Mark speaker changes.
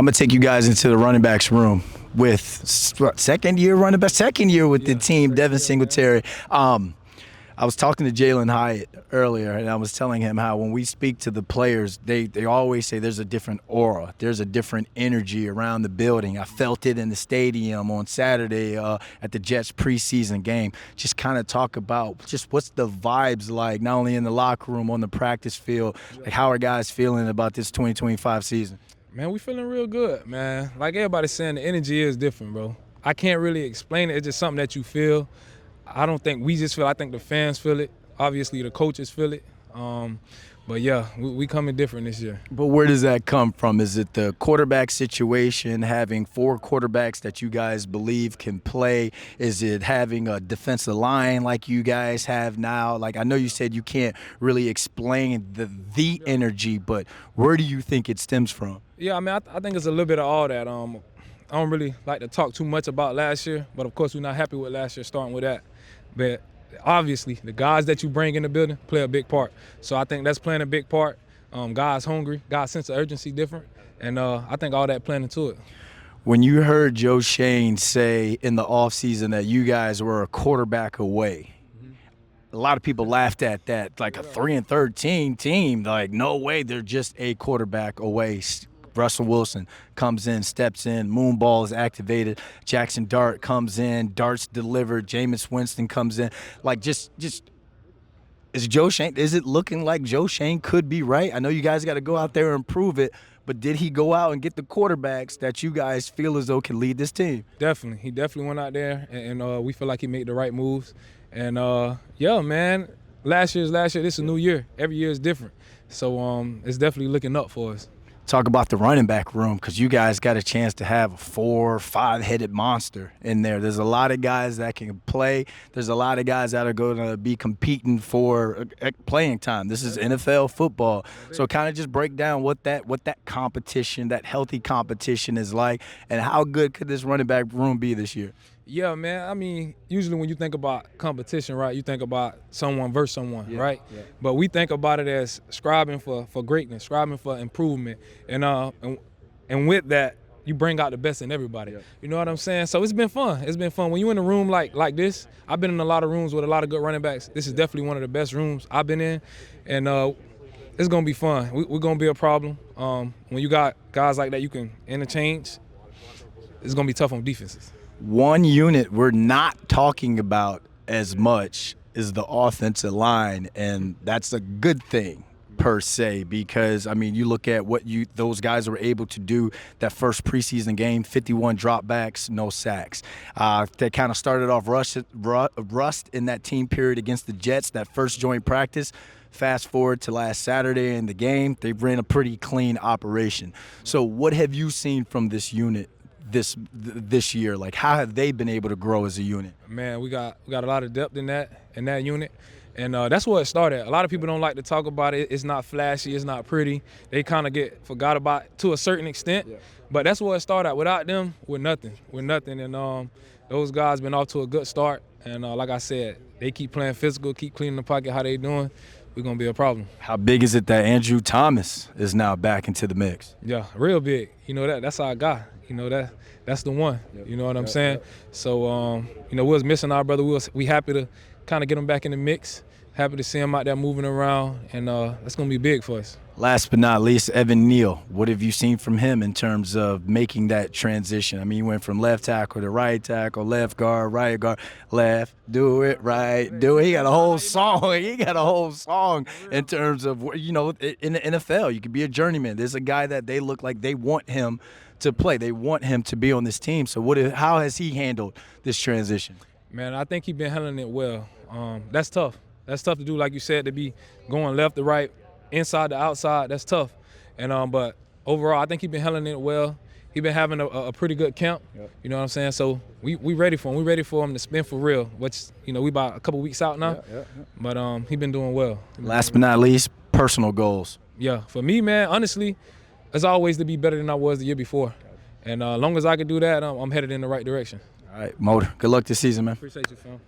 Speaker 1: I'm gonna take you guys into the running backs room with second year with the team, Devin Singletary. I was talking to Jalen Hyatt earlier, and I was telling him how when we speak to the players, they always say there's a different aura, there's a different energy around the building. I felt it in the stadium on Saturday at the Jets preseason game. Just kind of talk about just what's the vibes like, not only in the locker room, on the practice field. Like, how are guys feeling about this 2025 season?
Speaker 2: Man, we feeling real good, man. Like everybody's saying, the energy is different, bro. I can't really explain it. It's just something that you feel. I don't think we just feel. I think the fans feel it. Obviously, the coaches feel it. But yeah, we coming different this year.
Speaker 1: But where does that come from? Is it the quarterback situation, having 4 quarterbacks that you guys believe can play? Is it having a defensive line like you guys have now? Like, I know you said you can't really explain the energy, but where do you think it stems from?
Speaker 2: Yeah, I mean, I think it's a little bit of all that. I don't really like to talk too much about last year, but of course we're not happy with last year, starting with that. But obviously, the guys that you bring in the building play a big part. So I think that's playing a big part. Guys hungry, guys' sense of urgency different, and I think all that playing into it.
Speaker 1: When you heard Joe Shane say in the offseason that you guys were a quarterback away, a lot of people laughed at that, like a 3-13 team. Like, no way, they're just a quarterback away. Russell Wilson comes in, steps in, moon ball is activated. Jackson Dart comes in, darts delivered. Jameis Winston comes in. Like, just is Joe Shane? Is it looking like Joe Shane could be right? I know you guys got to go out there and prove it, but did he go out and get the quarterbacks that you guys feel as though can lead this team?
Speaker 2: Definitely, he definitely went out there, and we feel like he made the right moves. And yeah, man, last year. This is a new year. Every year is different, so it's definitely looking up for us.
Speaker 1: Talk about the running back room, because you guys got a chance to have a 4 or 5-headed monster in there. There's a lot of guys that can play. There's a lot of guys that are going to be competing for playing time. This is NFL football. So kind of just break down what that competition, that healthy competition is like, and how good could this running back room be this year?
Speaker 2: Yeah, man. I mean, usually when you think about competition, right, you think about someone versus someone, right? Yeah. But we think about it as striving for greatness, striving for improvement, and with that, you bring out the best in everybody. Yeah. You know what I'm saying? So it's been fun. It's been fun. When you're in a room like this, I've been in a lot of rooms with a lot of good running backs. This is definitely one of the best rooms I've been in, and it's gonna be fun. We're gonna be a problem. When you got guys like that, you can interchange. It's gonna be tough on defenses.
Speaker 1: One unit we're not talking about as much is the offensive line, and that's a good thing per se, because I mean, you look at what those guys were able to do that first preseason game: 51 dropbacks, no sacks. They kind of started off rust in that team period against the Jets, that first joint practice. Fast forward to last Saturday in the game, they ran a pretty clean operation. So what have you seen from this unit this year? Like, how have they been able to grow as a unit?
Speaker 2: Man, we got a lot of depth in that unit, and that's where it started. A lot of people don't like to talk about it. It's not flashy, it's not pretty. They kind of get forgot about it to a certain extent, but that's where it started. Without them, we're nothing. And those guys been off to a good start, and like I said, they keep playing physical, keep cleaning the pocket. How they doing? We're going to be a problem.
Speaker 1: How big is it that Andrew Thomas is now back into the mix?
Speaker 2: Yeah, real big. You know, that's our guy. You know, that's the one. You know what I'm saying? So, you know, we was missing our brother. We happy to kind of get him back in the mix. Happy to see him out there moving around, and that's going to be big for us.
Speaker 1: Last but not least, Evan Neal. What have you seen from him in terms of making that transition? I mean, he went from left tackle to right tackle, left guard, right guard, left, do it, right, do it. He got a whole song. In terms of, you know, in the NFL, you could be a journeyman. There's a guy that they look like they want him to play. They want him to be on this team. So how has he handled this transition?
Speaker 2: Man, I think he's been handling it well. That's tough. That's tough to do, like you said, to be going left to right, inside to outside. That's tough. And but overall, I think he's been handling it well. He's been having a pretty good camp. Yep. You know what I'm saying? So we ready for him. We ready for him to spin for real. Which, you know, we about a couple weeks out now. Yeah. But he's been doing well.
Speaker 1: Last but not least, personal goals.
Speaker 2: Yeah, for me, man, honestly, it's always to be better than I was the year before. And as long as I can do that, I'm headed in the right direction.
Speaker 1: All right, Motor. Good luck this season, man.
Speaker 2: Appreciate you, fam.